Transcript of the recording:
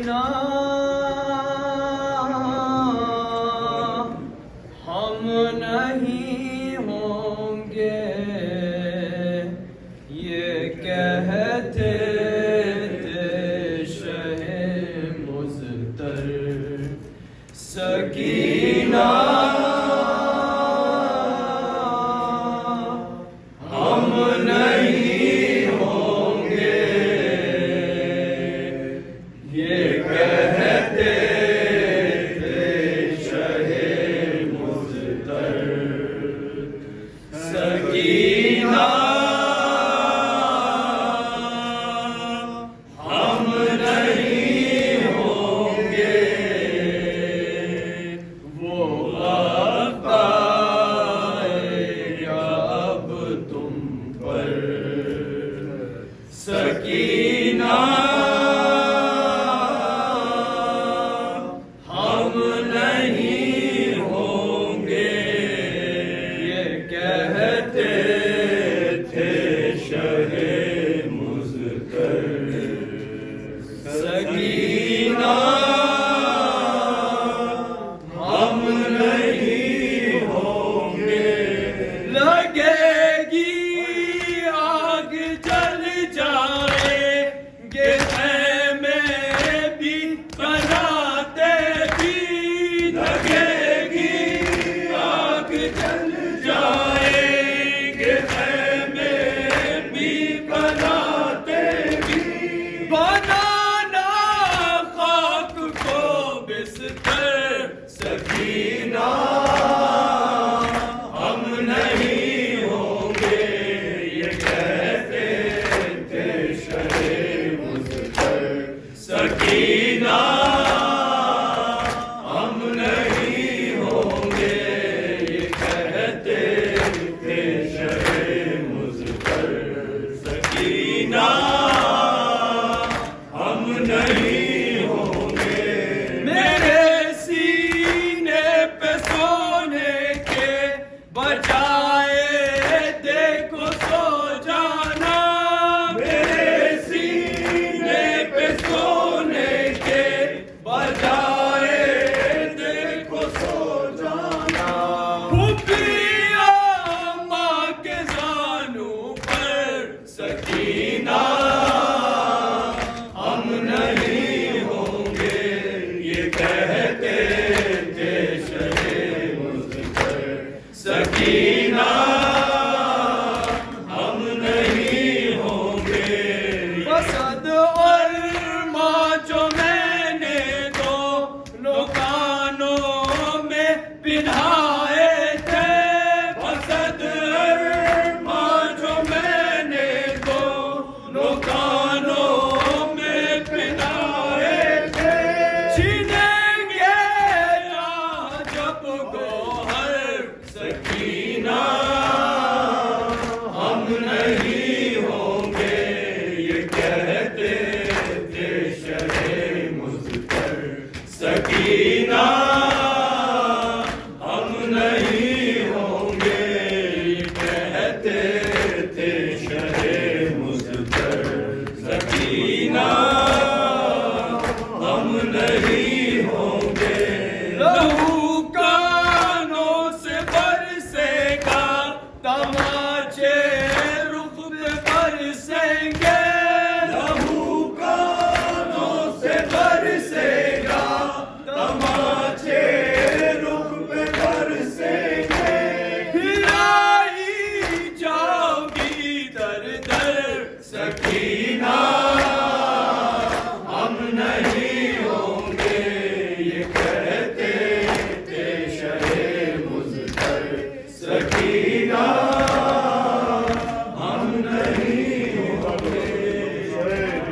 सकीना हम नहीं होंगे ये कहते थे शहे मुज़्तर सकीना हम नहीं होंगे ये कहते थे शहे मुज़्तर सकीना हम नहीं होंगे वो वक्त आएगा अब तुम पर सकीना हम नहीं होंगे ये कहते थे शहे मुज़्तर सकीना हम नहीं होंगे लगेगी आग जल जाएंगे खेमे भी बनाते भी लगेगी आग जल जाएंगे खेमे भी बनाते भी बनाना खाक को बिस्तर सकीना हम नहीं होंगे ये कहते थे शहे मुज़्तर सकीना हम नहीं होंगे ये कहते थे शहे मुज़्तर सकीना हम नहीं होंगे मेरे सीने पे सोने के बजाए देखो सो जाना मेरे सीने पे सोने के बजाए देखो सो जाना खुफिया माँ के जानू पर सकीना हम नहीं होंगे ये कहते थे शहे मुज़्तर सकीना हम नहीं होंगे फसद और माँ जो मैंने दोनों कानों में पिन्हाए थे फसद और माँ जो मैंने दोनों कानों में पिन्हाए थे छीनेंगे जहाँ जब गोहर सकीना हम नहीं होंगे ये कहते थे शहे मुज़्तर सकीना हम नहीं होंगे ये कहते थे शहे मुज़्तर सकीना हम नहीं होंगे